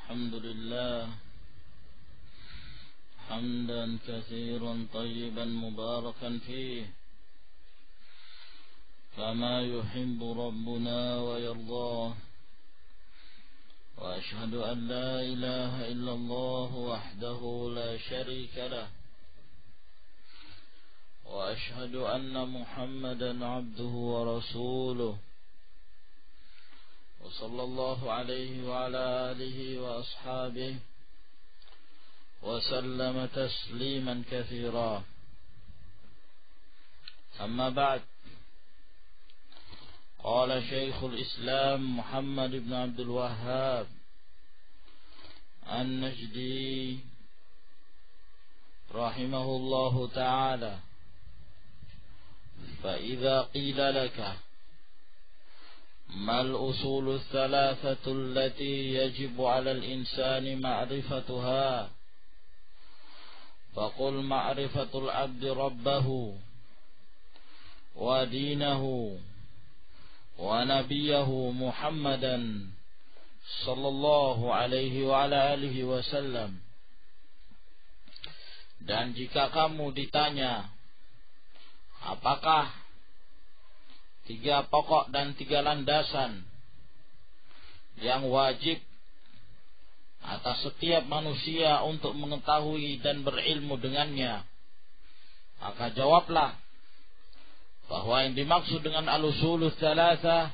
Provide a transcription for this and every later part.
الحمد لله حمدا كثيرا طيبا مباركا فيه كما يحب ربنا ويرضاه، وأشهد أن لا إله إلا الله وحده لا شريك له، وأشهد أن محمدا عبده ورسوله، وصلى الله عليه وعلى آله وأصحابه وسلم تسليما كثيرا. أما بعد، قال شيخ الإسلام محمد بن عبد الوهاب النجدي رحمه الله تعالى: فإذا قيل لك ما الأصول الثلاثة التي يجب على الإنسان معرفتها، فقل معرفة العبد ربه ودينه ونبيه محمدا صلى الله عليه وعلى آله wasallam. Dan jika kamu ditanya apakah 3 pokok dan 3 landasan yang wajib atas setiap manusia untuk mengetahui dan berilmu dengannya, maka jawablah bahwa yang dimaksud dengan al-usulul tsalatsa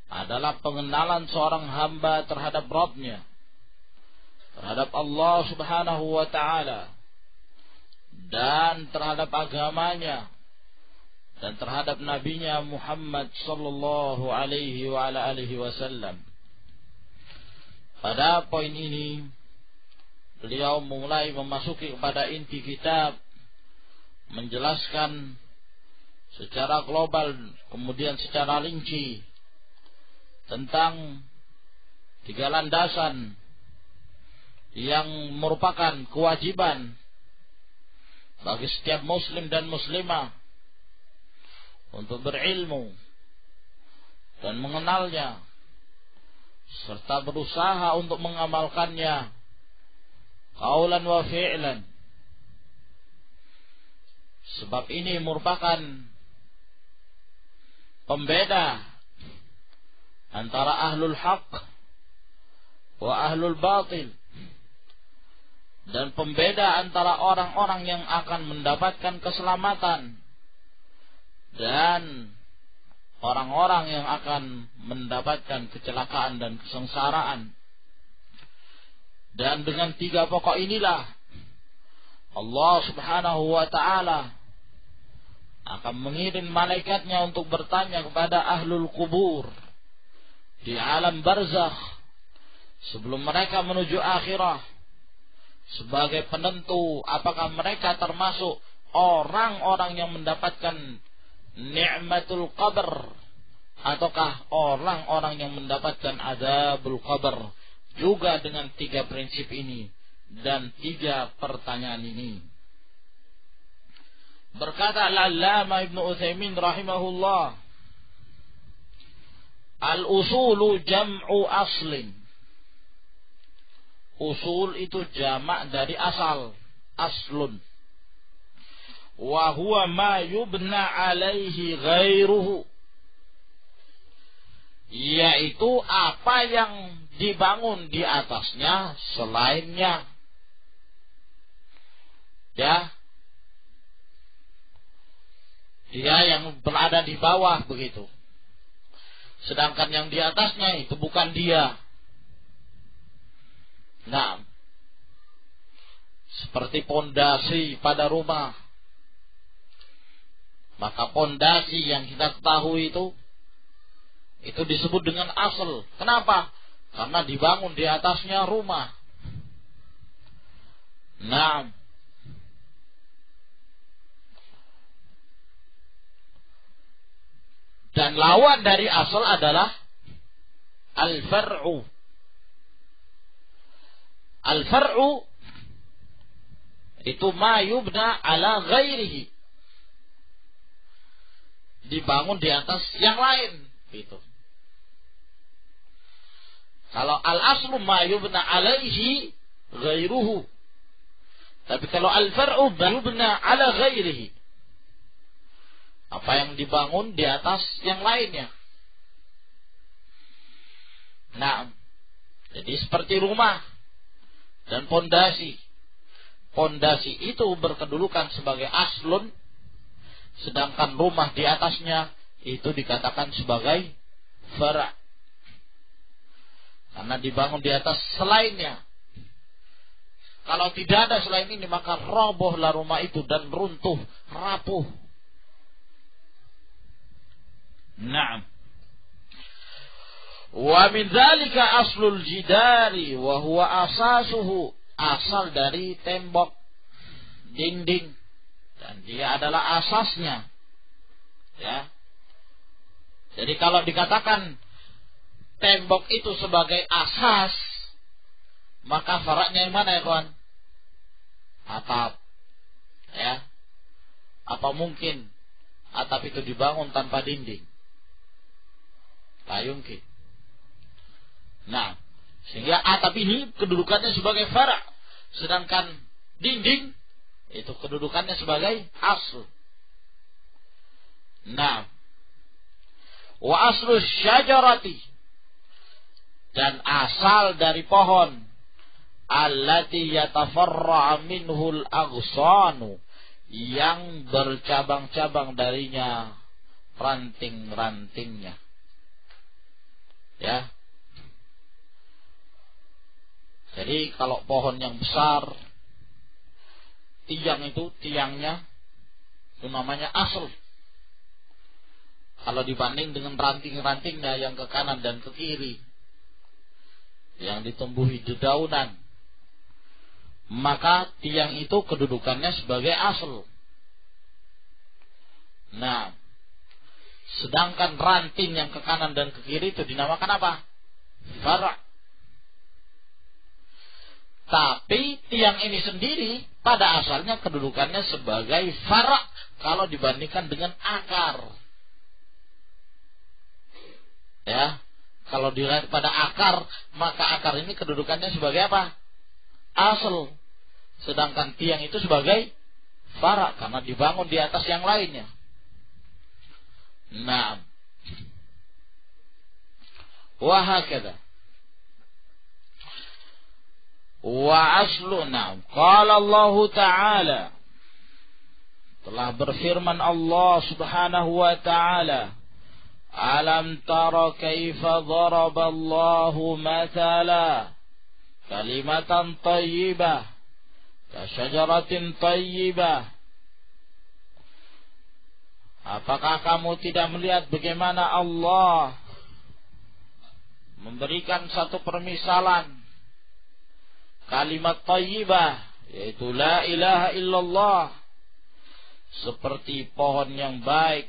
adalah pengenalan seorang hamba terhadap Rabbnya, terhadap Allah Subhanahu wa ta'ala, dan terhadap agamanya, dan terhadap nabinya Muhammad sallallahu alaihi wa ala alihi wasallam. Pada poin ini beliau mulai memasuki kepada inti kitab, menjelaskan secara global kemudian secara rinci tentang 3 landasan yang merupakan kewajiban bagi setiap muslim dan muslimah untuk berilmu dan mengenalnya serta berusaha untuk mengamalkannya qaulan wa fi'lan. Sebab ini merupakan pembeda antara ahlul haq wa ahlul batil, dan pembeda antara orang-orang yang akan mendapatkan keselamatan dan orang-orang yang akan mendapatkan kecelakaan dan kesengsaraan. Dan dengan 3 pokok inilah Allah Subhanahu wa ta'ala akan mengirim malaikatnya untuk bertanya kepada ahlul kubur di alam barzakh sebelum mereka menuju akhirah, sebagai penentu apakah mereka termasuk orang-orang yang mendapatkan ni'matul qabr ataukah orang-orang yang mendapatkan azabul qabr. Juga dengan 3 prinsip ini dan 3 pertanyaan ini. Berkata Al-Allamah Ibnu Utsaimin rahimahullah, al-usulu jam'u aslin. Usul itu jamak dari asal, aslun. Wa huwa ma yubna alaihi ghairuhu, yaitu apa yang dibangun di atasnya selainnya. Ya, dia yang berada di bawah begitu, sedangkan yang di atasnya itu bukan dia. Nah, seperti pondasi pada rumah, maka pondasi yang kita ketahui itu disebut dengan asal. Kenapa? Karena dibangun di atasnya rumah. Nah, dan lawan dari asal adalah al-far'u. Al-far'u itu ma yubna ala ghairihi, dibangun di atas yang lain, gitu. Kalau al-aslu ma yubna alaihi ghairuhu. Tapi kalau al-far'u yubna ala ghairihi. Apa yang dibangun di atas yang lainnya. Nah, jadi seperti rumah dan pondasi. Pondasi itu berkedudukan sebagai aslun, sedangkan rumah di atasnya itu dikatakan sebagai fara'. Karena dibangun di atas selainnya. Kalau tidak ada selain ini, maka robohlah rumah itu dan runtuh, rapuh. Naam. Wa min dzalika aslul jidari wa huwa asasuhu, asal dari tembok, dinding, dan dia adalah asasnya. Ya. Jadi kalau dikatakan tembok itu sebagai asas, maka faraknya yang mana ya kawan? Atap. Ya. Apa mungkin atap itu dibangun tanpa dinding? La yumkin. Nah, sehingga atap ini kedudukannya sebagai farak, sedangkan dinding itu kedudukannya sebagai asl. Nah, wa aslu syajarati, dan asal dari pohon, allati yatafarra' minhul aghsanu, yang bercabang-cabang darinya ranting-rantingnya. Ya. Jadi kalau pohon yang besar, tiangnya itu namanya asl. Kalau dibanding dengan ranting-rantingnya yang ke kanan dan ke kiri, yang ditumbuhi dedaunan, maka tiang itu kedudukannya sebagai asl. Nah, sedangkan ranting yang ke kanan dan ke kiri itu dinamakan apa? Fara'. Tapi tiang ini sendiri pada asalnya kedudukannya sebagai fara' kalau dibandingkan dengan akar. Ya, kalau dilihat pada akar, maka akar ini kedudukannya sebagai apa? Asal. Sedangkan tiang itu sebagai fara' karena dibangun di atas yang lainnya. Nah, wa hakadha. Wa asluna, qala Allah Ta'ala, telah berfirman Allah Subhanahu wa Ta'ala, alam tara kaifa daraba Allahu mathala kalimatan tayyibah ka syajaratin tayyibah. Apakah kamu tidak melihat bagaimana Allah memberikan satu permisalan kalimat tayyibah, yaitu la ilaha illallah, seperti pohon yang baik,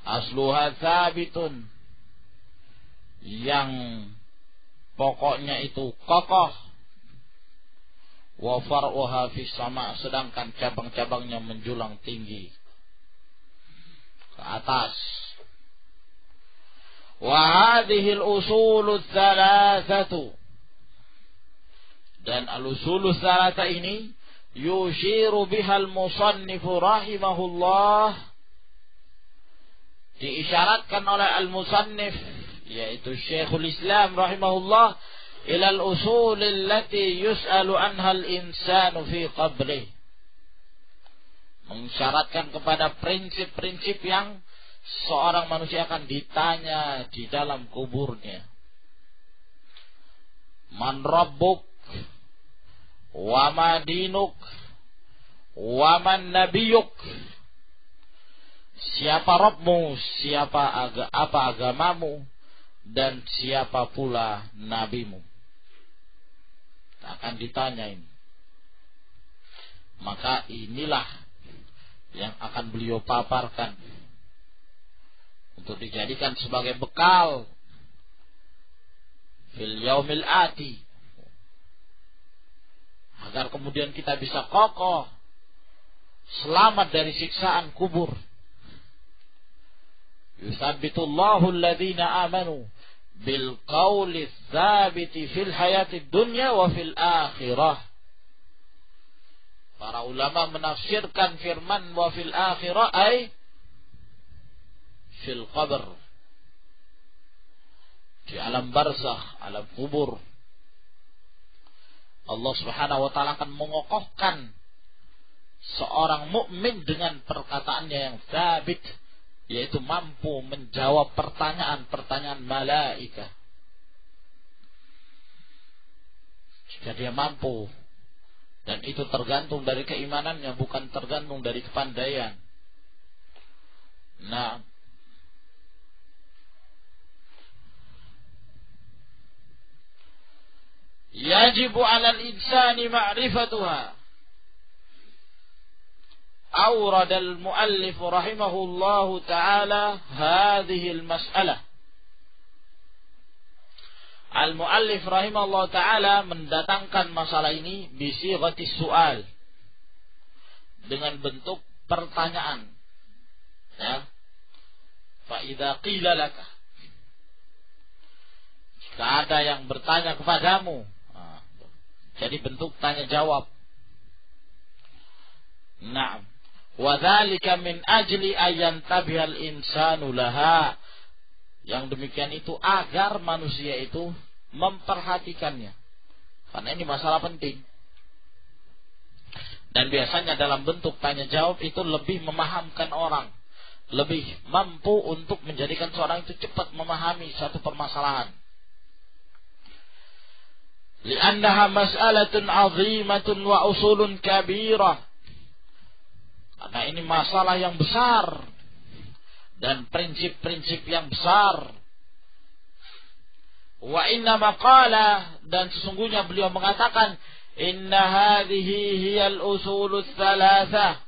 asluha tsabitun, yang pokoknya itu kokoh, wa far'uha fis sama', sedangkan cabang-cabangnya menjulang tinggi ke atas. Wa hadhihi al-usulul thalathatu, dan al-usulul thalatha ini yushiru bihal musannifu rahimahullah, diisyaratkan oleh al-musannif, yaitu Syekhul Islam rahimahullah, ila al-usul allati yus'alu anha al-insanu fi qabrih, mengisyaratkan kepada prinsip-prinsip yang seorang manusia akan ditanya di dalam kuburnya. Man rabbuk, wa ma dinuk, wa man nabiyuk, siapa Rabbmu, apa agamamu, dan siapa pula nabimu. Akan ditanya ini. Maka inilah yang akan beliau paparkan untuk dijadikan sebagai bekal fil yaumil ati, agar kemudian kita bisa kokoh selamat dari siksaan kubur. Yuthabbitullahu alladhina amanu bil qawli tsabiti fil hayati dunya wa fil akhirah. Para ulama menafsirkan firman wa fil akhirah ay fil qabr, di alam barzakh, alam kubur. Allah Subhanahu wa taala akan mengokohkan seorang mukmin dengan perkataannya yang tsabit, yaitu mampu menjawab pertanyaan-pertanyaan malaikat. Jika dia mampu, dan itu tergantung dari keimanannya, bukan tergantung dari kepandaian. Nah, yajibu 'alal insani ma'rifatuha. أورد المؤلف رحمه الله تعالى هذه المسألة. Al-Muallif rahimahullah ta'ala mendatangkan masalah ini bisighati su'al, dengan bentuk pertanyaan. Ya. Fa idza qila laka, jika ada yang bertanya kepadamu, jadi bentuk tanya jawab. Naam. Wa dzalika min ajli ayyan tabihal insanu laha. Yang demikian itu agar manusia itu memperhatikannya, karena ini masalah penting. Dan biasanya dalam bentuk tanya jawab itu lebih memahamkan orang, lebih mampu untuk menjadikan seorang itu cepat memahami satu permasalahan. Li'annaha mas'alatun 'azimatun wa usulun kabirah. Karena ini masalah yang besar dan prinsip-prinsip yang besar. Wa inna maqala, dan sesungguhnya beliau mengatakan, inna hadhihi hiyal usulul thalathah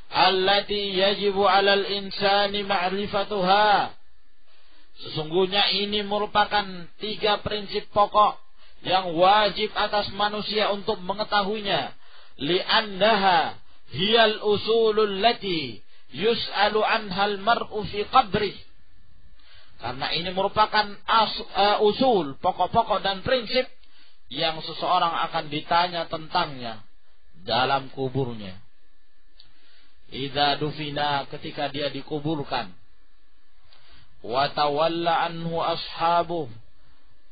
allati yajibu 'alal insani ma'rifatuha. Sesungguhnya ini merupakan 3 prinsip pokok yang wajib atas manusia untuk mengetahuinya. Li'annaha hiyal usulul lati yus'alu anhal mar'u fi qabri. Karena ini merupakan usul, pokok-pokok dan prinsip yang seseorang akan ditanya tentangnya dalam kuburnya. Idza dufina, ketika dia dikuburkan. Wa tawalla anhu ashabuh,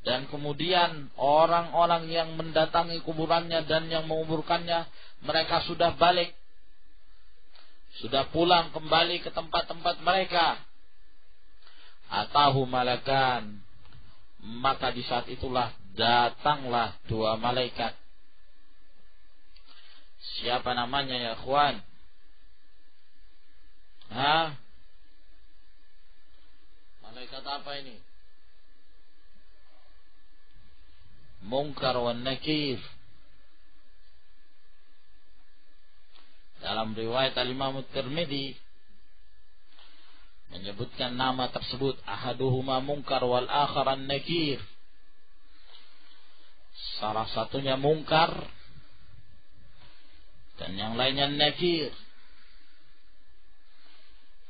dan kemudian orang-orang yang mendatangi kuburannya dan yang menguburkannya, mereka sudah balik, sudah pulang kembali ke tempat-tempat mereka. Atahu malakan, maka di saat itulah datanglah 2 malaikat. Siapa namanya ya ikhwan? Malaikat apa ini? Munkar wan Nakir. Dalam riwayat Al-Imam Tirmidzi menyebutkan nama tersebut, ahaduhuma Munkar wal akhar An-Nakir. Salah satunya Munkar dan yang lainnya Nakir.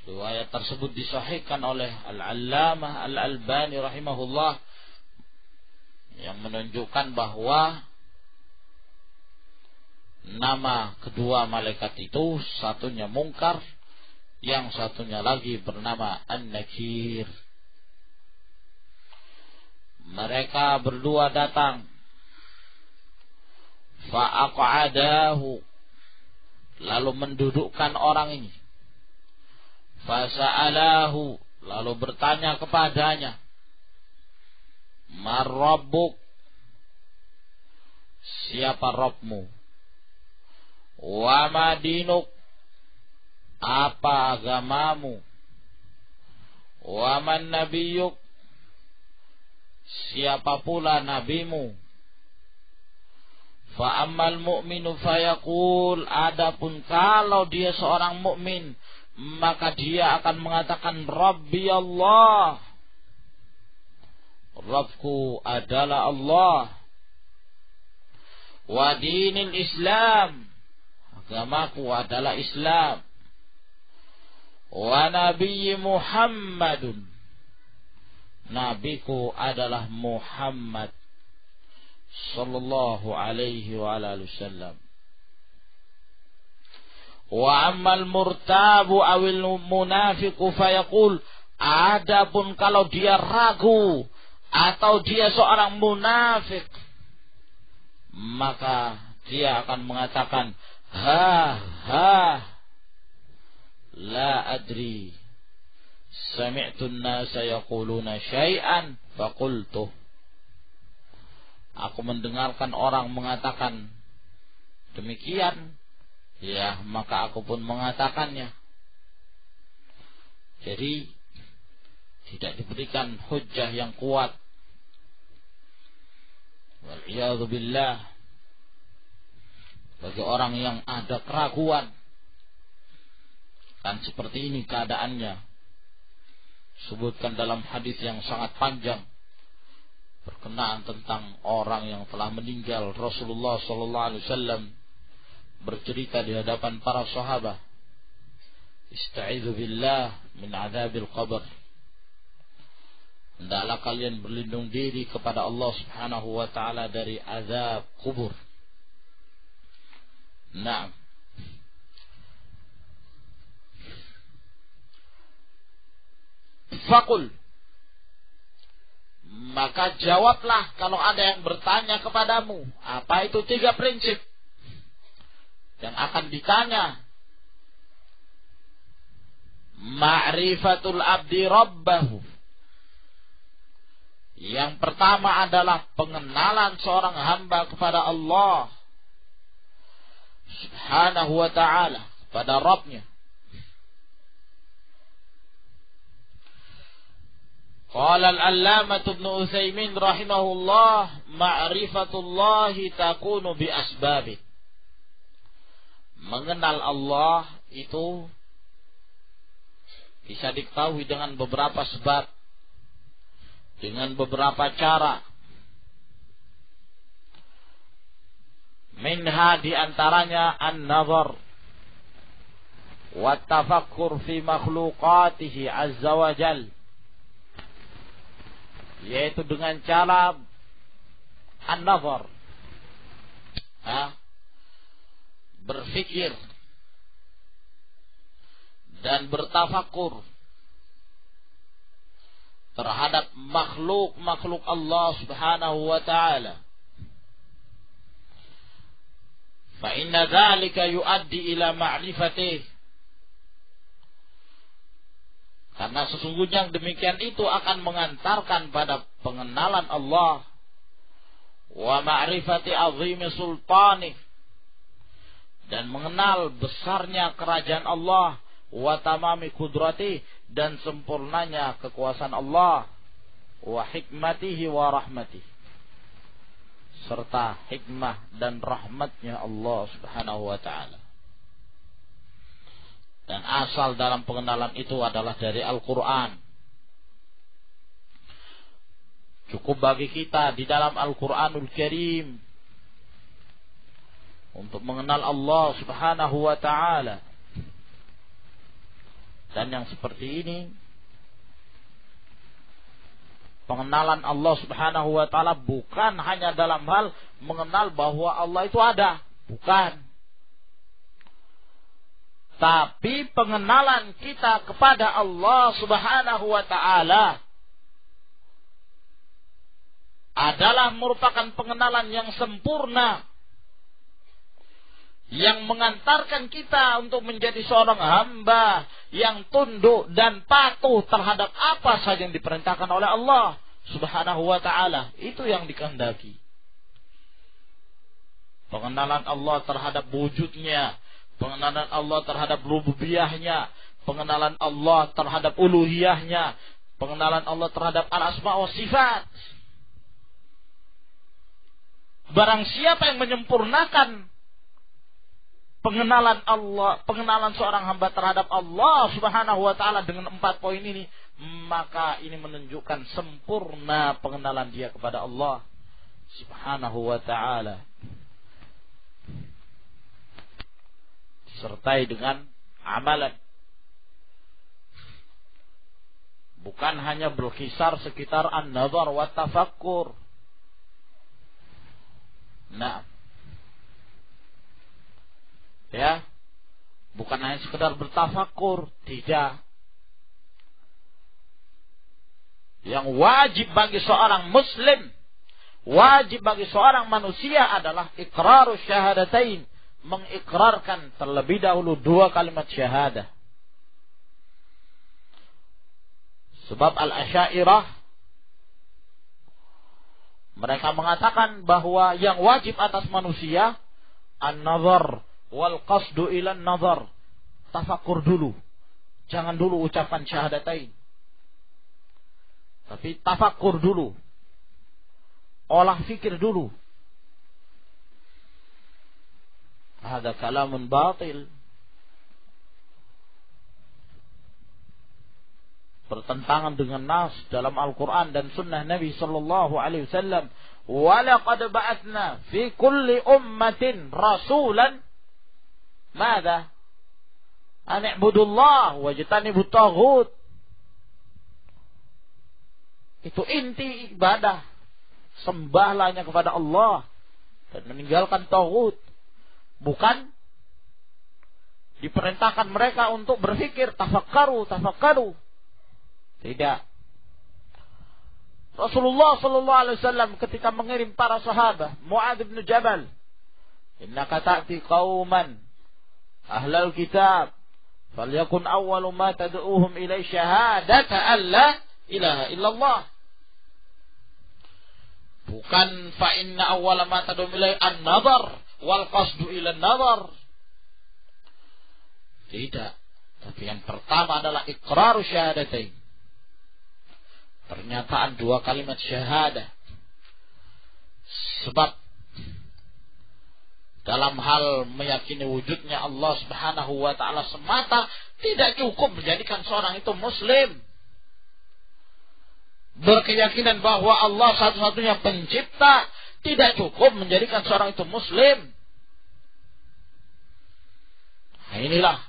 Riwayat tersebut disahihkan oleh Al-Allamah Al-Albani rahimahullah, yang menunjukkan bahwa nama kedua malaikat itu, satunya Munkar, yang satunya lagi bernama An-Nakir. Mereka berdua datang. Fa'aq'adahu, lalu mendudukkan orang ini. Fasa'alahu, lalu bertanya kepadanya, Mar-Rabbuk, siapa Rabbmu? Wa ma dinuk, apa agamamu? Wa man nabiyyuk, siapa pula nabimu? Fa ammal mu'minu fayaqul, adapun kalau dia seorang mukmin, maka dia akan mengatakan Rabbi Allah, Rabbku adalah Allah. Wa dinil Islam, agamaku adalah Islam. Wa nabiyyi Muhammadun, nabiku adalah Muhammad sallallahu alaihi wa alihi wasallam. Wa ammal murtabu awil munafiqu fayaqul, adapun kalau dia ragu atau dia seorang munafik, maka dia akan mengatakan la adri sami'tu an-nasa yaquluna syai'an faqultuh. Aku mendengarkan orang mengatakan demikian, ya maka aku pun mengatakannya. Jadi tidak diberikan hujjah yang kuat. Wal'iyadzu billah, bagi orang yang ada keraguan. Kan seperti ini keadaannya. Sebutkan dalam hadis yang sangat panjang berkenaan tentang orang yang telah meninggal. Rasulullah sallallahu alaihi wasallam bercerita di hadapan para sahabat, "Ista'idzu billah min adzabil qabr." Hendaklah kalian berlindung diri kepada Allah Subhanahu wa taala dari azab kubur. Nah, faqul, maka jawablah kalau ada yang bertanya kepadamu, apa itu 3 prinsip yang akan ditanya. Ma'rifatul abdi rabbahu. Yang pertama adalah pengenalan seorang hamba kepada Allah Subhanahu wa ta'ala, kepada Rabbnya. Qala al-allamah Ibnu Utsaimin rahimahullah, ma'rifatullahi takunu bi asbabih. Mengenal Allah itu bisa diketahui dengan beberapa sebab, dengan beberapa cara. Minha di antaranya an-nazar wa tafakkur fi makhluqatihi azza wa jal, yaitu dengan cara an-nazar, berfikir dan bertafakkur terhadap makhluk Allah Subhanahu wa ta'ala. Fa inna dzalika yuaddi ila ma'rifatih. Karena sesungguhnya demikian itu akan mengantarkan pada pengenalan Allah, wa ma'rifati azimi sultanih, dan mengenal besarnya kerajaan Allah, wa tamami kudrati, dan sempurnanya kekuasaan Allah, wa hikmatihi wa rahmatihi, serta hikmah dan rahmatnya Allah Subhanahu wa ta'ala. Dan asal dalam pengenalan itu adalah dari Al-Quran. Cukup bagi kita di dalam Al-Quranul Karim untuk mengenal Allah Subhanahu wa ta'ala. Dan yang seperti ini, pengenalan Allah Subhanahu wa ta'ala bukan hanya dalam hal mengenal bahwa Allah itu ada, bukan. Tapi pengenalan kita kepada Allah Subhanahu wa ta'ala adalah merupakan pengenalan yang sempurna, yang mengantarkan kita untuk menjadi seorang hamba yang tunduk dan patuh terhadap apa saja yang diperintahkan oleh Allah Subhanahu wa ta'ala. Itu yang dikehendaki. Pengenalan Allah terhadap wujudnya, pengenalan Allah terhadap rububiyahnya, pengenalan Allah terhadap uluhiyahnya, pengenalan Allah terhadap al-asma wa sifat. Barang siapa yang menyempurnakan pengenalan Allah, pengenalan seorang hamba terhadap Allah Subhanahu wa ta'ala dengan 4 poin ini, maka ini menunjukkan sempurna pengenalan dia kepada Allah Subhanahu wa ta'ala, disertai dengan amalan. Bukan hanya berkisar sekitar an-nazar wa tafakkur. Nah, ya, bukan hanya sekedar bertafakkur, tidak. Yang wajib bagi seorang muslim, wajib bagi seorang manusia adalah iqrarus syahadatain, mengikrarkan terlebih dahulu 2 kalimat syahadah. Sebab al-Asy'ariyah mereka mengatakan bahwa yang wajib atas manusia an-nazar wal qasdu ila an-nazar. Tafakkur dulu. Jangan dulu ucapan syahadatain. Tapi tafakkur dulu. Olah fikir dulu. Hada kalamun batil. Bertentangan dengan nas dalam Al-Quran dan sunnah Nabi sallallahu alaihi wasallam. Wa laqad ba'atsna fi kulli ummatin rasulan madza an i'budullah wajtanibut taghut. Itu inti ibadah. Sembahlah hanya kepada Allah dan meninggalkan taghut. Bukan diperintahkan mereka untuk berfikir tafakkaru. Tidak. Rasulullah sallallahu alaihi wasallam ketika mengirim para sahabat, Mu'adz bin Jabal, "Innaka ta'ti qauman ahlal kitab, falyakun awwalu ma tad'uuhum ilai syahadata alla ilaha illallah." Bukan fa inna awwala ma tad'uuhum ilai an-nazar wal qasdu ila an-nazar. Tidak. Tapi yang pertama adalah iqrar syahadatain. Pernyataan 2 kalimat syahadah. Sebab dalam hal meyakini wujudnya Allah Subhanahu wa ta'ala semata tidak cukup menjadikan seorang itu muslim. Berkeyakinan bahwa Allah satu-satunya pencipta tidak cukup menjadikan seorang itu muslim. Nah, inilah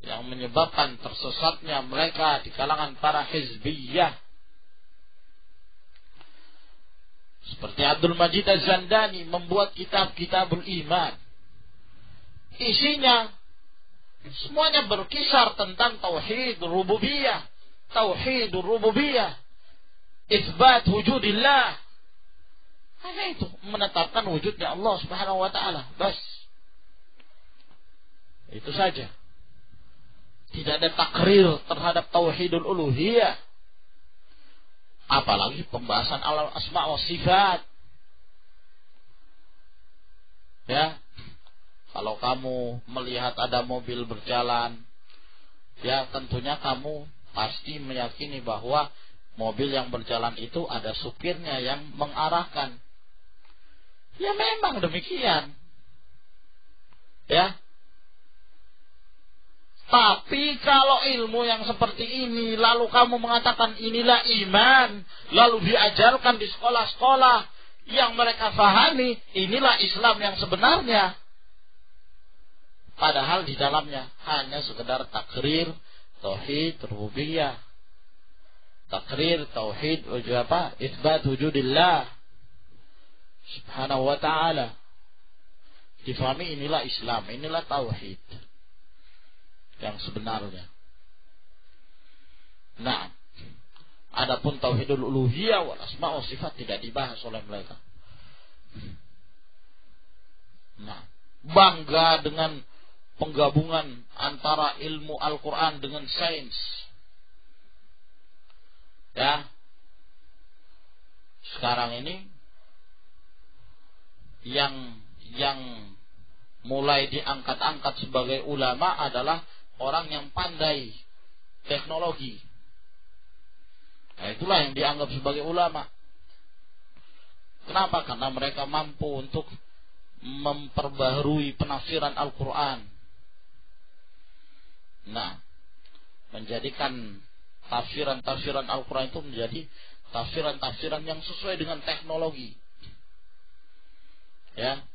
yang menyebabkan tersesatnya mereka di kalangan para hizbiyah. Seperti Abdul Majid Az-Zandani membuat kitab-kitabul iman. Isinya semuanya berkisar tentang tauhid rububiyah, isbat wujudillah. Hanya itu, menetapkan wujudnya Allah Subhanahu wa ta'ala. Bas. Itu saja. Tidak ada takrir terhadap tauhidul uluhiyah. Apalagi pembahasan al-asma' wa sifat. Ya. Kalau kamu melihat ada mobil berjalan, ya tentunya kamu pasti meyakini bahwa mobil yang berjalan itu ada supirnya yang mengarahkan. Ya memang demikian. Ya. Tapi kalau ilmu yang seperti ini, lalu kamu mengatakan inilah iman, lalu diajarkan di sekolah-sekolah yang mereka fahami, inilah Islam yang sebenarnya. Padahal di dalamnya hanya sekedar takrir tauhid rububiyah, takrir tauhid isbat wujudillah Subhanahu wa ta'ala. Difahami inilah Islam, inilah tauhid yang sebenarnya. Nah, adapun tauhidul uluhiyah wal asma' wa sifat tidak dibahas oleh mereka. Nah, bangga dengan penggabungan antara ilmu Al-Quran dengan sains. Ya, sekarang ini yang mulai diangkat-angkat sebagai ulama adalah orang yang pandai teknologi. Nah, itulah yang dianggap sebagai ulama. Kenapa? Karena mereka mampu untuk memperbaharui penafsiran Al-Quran. Nah, menjadikan tafsiran-tafsiran Al-Quran itu menjadi tafsiran-tafsiran yang sesuai dengan teknologi. Ya,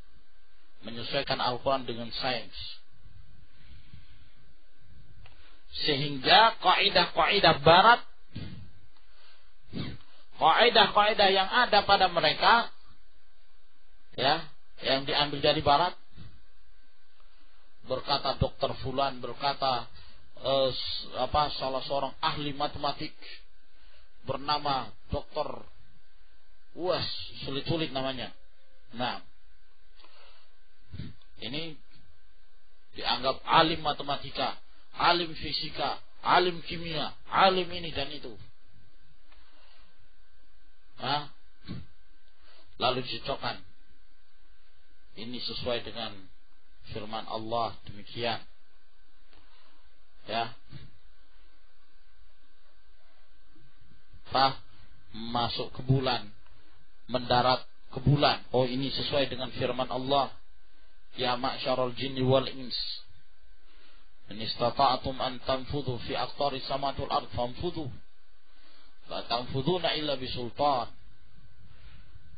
menyesuaikan Al-Quran dengan sains. Sehingga kaidah-kaidah barat, kaidah-kaidah yang ada pada mereka, ya, yang diambil dari barat, berkata dokter fulan, berkata salah seorang ahli matematik bernama dokter, sulit-sulit namanya. Nah, ini dianggap alim matematika, alim fisika, alim kimia, alim ini dan itu. Lalu dicocokkan. Ini sesuai dengan firman Allah demikian. Ya. Masuk ke bulan, mendarat ke bulan. Oh, ini sesuai dengan firman Allah. Ya ma'syarul jinni wal ins, in istata'tum an tanfudhu fi aqtari samawati wal ard fanfudhu la tanfudhuna illa bisultan.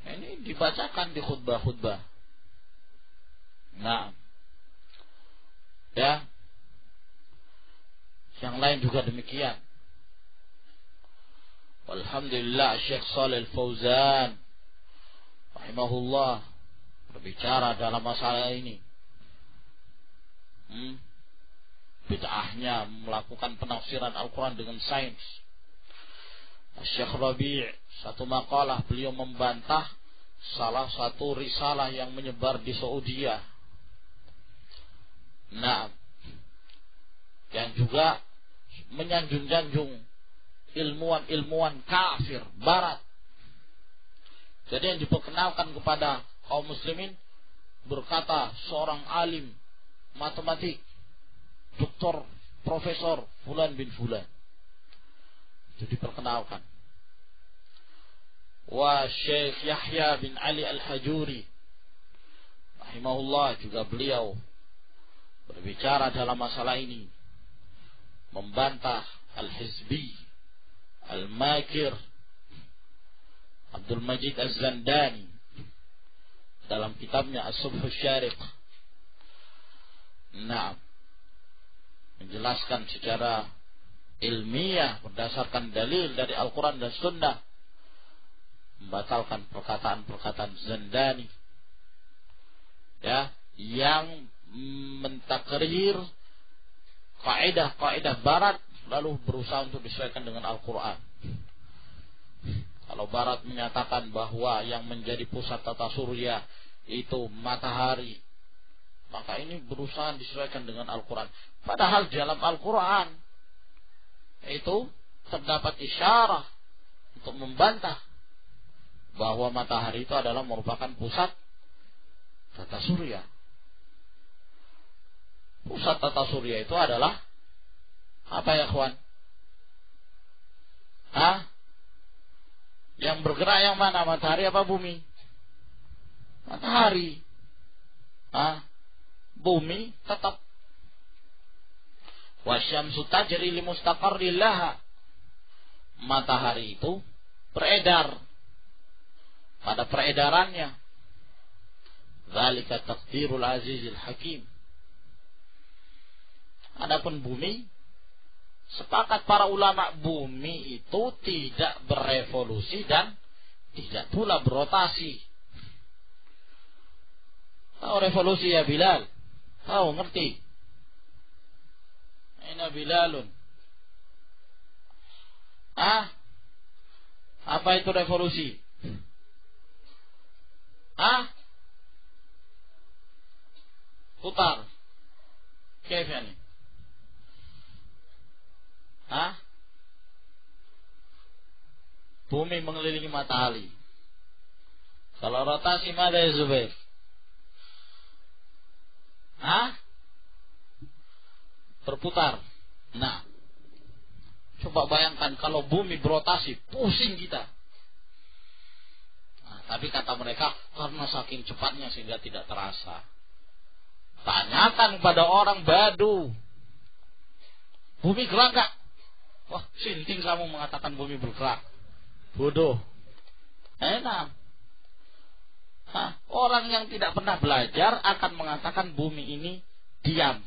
Ini dibacakan di khutbah-khutbah. Nah, ya, yang lain juga demikian. Alhamdulillah, Syekh Shalih Al-Fauzan rahimahullah berbicara dalam masalah ini. Bid'ahnya melakukan penafsiran Al-Quran dengan sains. Syekh Rabi' satu makalah beliau membantah salah satu risalah yang menyebar di Saudi. Nah, yang juga menyanjung-janjung ilmuwan-ilmuwan kafir barat. Jadi yang diperkenalkan kepada kaum muslimin, berkata seorang alim matematik, doktor, profesor fulan bin fulan, itu diperkenalkan. Wa Syekh Yahya bin Ali Al-Hajuri rahimahullah juga beliau berbicara dalam masalah ini, membantah Al-Hizbi, Al-Makir, Abdul Majid Az-Zandani dalam kitabnya As-Subhus Syariq. Nah, menjelaskan secara ilmiah berdasarkan dalil dari Al-Quran dan Sunnah, membatalkan perkataan-perkataan Zandani, ya, yang mentakrir kaidah-kaidah barat lalu berusaha untuk disesuaikan dengan Al-Quran. Kalau barat menyatakan bahwa yang menjadi pusat tata surya itu matahari, maka ini berusaha disesuaikan dengan Al-Quran. Padahal dalam Al-Quran itu terdapat isyarat untuk membantah bahwa matahari itu adalah merupakan pusat tata surya. Pusat tata surya itu adalah apa ya, kawan? Yang bergerak yang mana? Matahari apa bumi? Matahari. Bumi tetap. Wasyamsu tajri li mustaqarrin laha. Matahari itu beredar pada peredarannya. Dzalika taqdirul azizil hakim. Adapun bumi, sepakat para ulama, bumi itu tidak berevolusi dan tidak pula berotasi. Tahu revolusi ya Bilal? Tahu, ngerti? Aina Bilalun? Apa itu revolusi? Putar. Kayak ini? Bumi mengelilingi matahari. Kalau rotasi mana ya Zubair? Berputar. Nah, coba bayangkan kalau bumi berotasi, pusing kita. Tapi kata mereka, karena saking cepatnya sehingga tidak terasa. Tanyakan pada orang Badu, bumi gerak gak? Wah, sinting kamu mengatakan bumi bergerak. Bodoh. Enak. Orang yang tidak pernah belajar akan mengatakan bumi ini diam.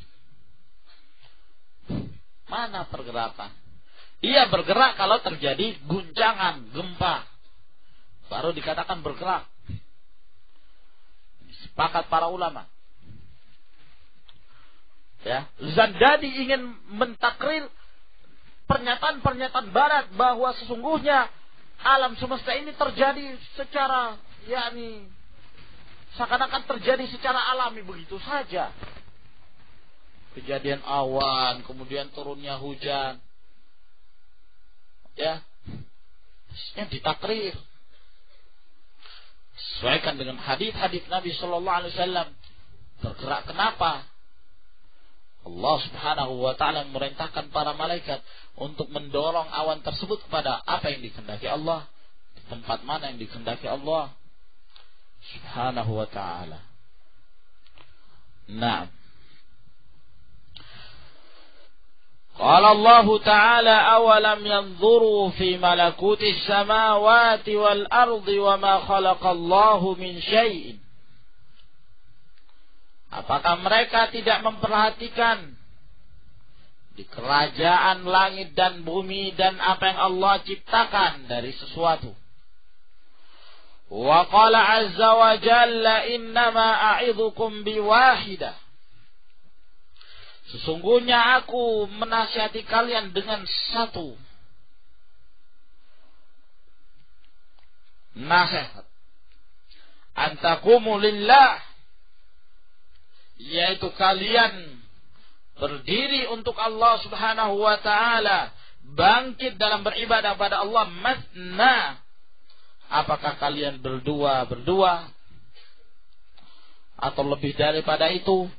Mana pergerakan? Ia bergerak kalau terjadi guncangan, gempa. Baru dikatakan bergerak. Sepakat para ulama. Ya, Zandadi ingin mentakrir pernyataan-pernyataan barat bahwa sesungguhnya alam semesta ini terjadi secara seakan-akan terjadi secara alami begitu saja. Kejadian awan, kemudian turunnya hujan. Ya. Yang ditakrir. Sesuaikan dengan hadis-hadis Nabi sallallahu alaihi wasallam. Bergerak kenapa? Allah Subhanahu wa taala memerintahkan para malaikat untuk mendorong awan tersebut kepada apa yang dikehendaki Allah, di tempat mana yang dikehendaki Allah Subhanahu wa taala. Nah, qala Allah taala awalam yanzuru fi malakutis samawati wal ardi wama khalaqallahu min syai'in. Apakah mereka tidak memperhatikan di kerajaan langit dan bumi dan apa yang Allah ciptakan dari sesuatu? Wa qala azza wa jalla innama a'idhukum biwahidah. Sesungguhnya aku menasihati kalian dengan satu nasihat. Antaqumu lillah, yaitu kalian berdiri untuk Allah Subhanahu wa taala, bangkit dalam beribadah pada Allah masna. Apakah kalian berdua atau lebih daripada itu?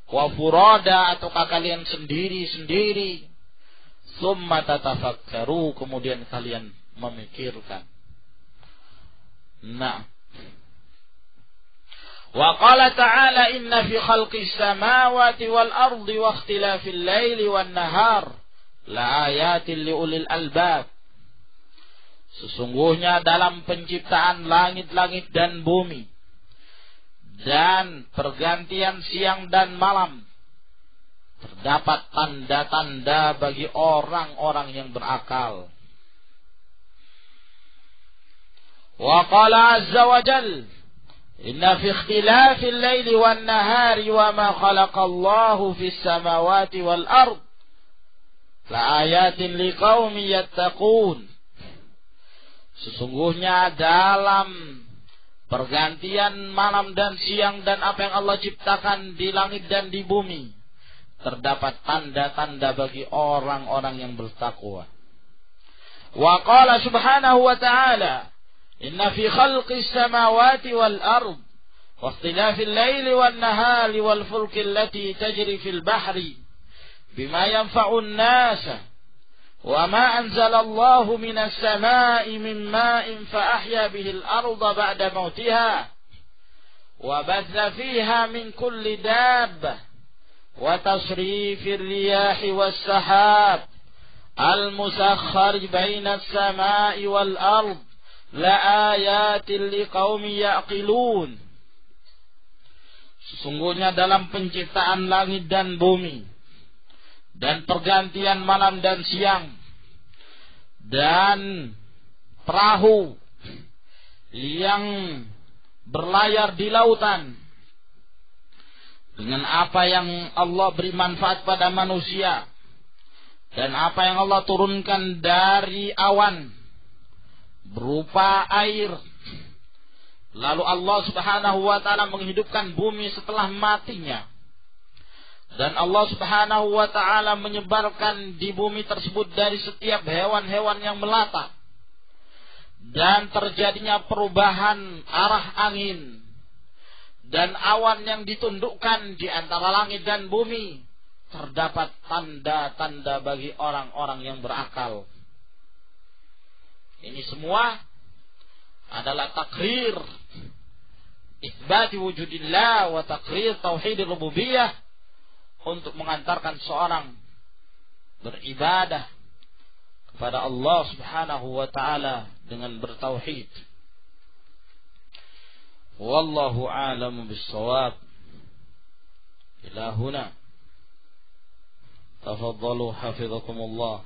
Wa furada, ataukah kalian sendiri-sendiri? Summa tatafakkaru, kemudian kalian memikirkan. Nah, wa qala ta'ala inna fi khalqis samawati wal ardi wa ikhtilafil laili wan nahar la ayatin liulil albab. Sesungguhnya dalam penciptaan langit-langit dan bumi dan pergantian siang dan malam terdapat tanda-tanda bagi orang-orang yang berakal. Wa qala azza wa jalla inna fi ikhtilafil laili wan nahari wa ma khalaqallahu fis samawati wal ard la ayatin liqaumin yattaqun. Sesungguhnya dalam pergantian malam dan siang dan apa yang Allah ciptakan di langit dan di bumi terdapat tanda-tanda bagi orang-orang yang bertakwa. Wa qala subhanahu wa ta'ala inna fi khalqis samawati wal ard wa ikhtilafil laili wan nahari wal fulki allati tajri fil bahri bima yanfa'un nasa wa ma anzalallahu minas samai min ma'in fa ahya bihil arda ba'da mautiha wa batha fiha min kulli dabbah wa tasrifir riyahi was sahab al musakhkhar bainas samai wal ard la ayatin liqaumin yaqilun. Sesungguhnya dalam penciptaan langit dan bumi dan pergantian malam dan siang dan perahu yang berlayar di lautan dengan apa yang Allah beri manfaat pada manusia dan apa yang Allah turunkan dari awan berupa air. Lalu Allah Subhanahu wa ta'ala menghidupkan bumi setelah matinya. Dan Allah Subhanahu wa ta'ala menyebarkan di bumi tersebut dari setiap hewan-hewan yang melata. Dan terjadinya perubahan arah angin. Dan awan yang ditundukkan di antara langit dan bumi. Terdapat tanda-tanda bagi orang-orang yang berakal. Ini semua adalah takrir itsbati wujudillah wa takrir tauhid rububiyah untuk mengantarkan seorang beribadah kepada Allah Subhanahu wa taala dengan bertauhid. Wallahu a'lamu bis-shawab. Ila huna. Tafadhalu hafizakumullah.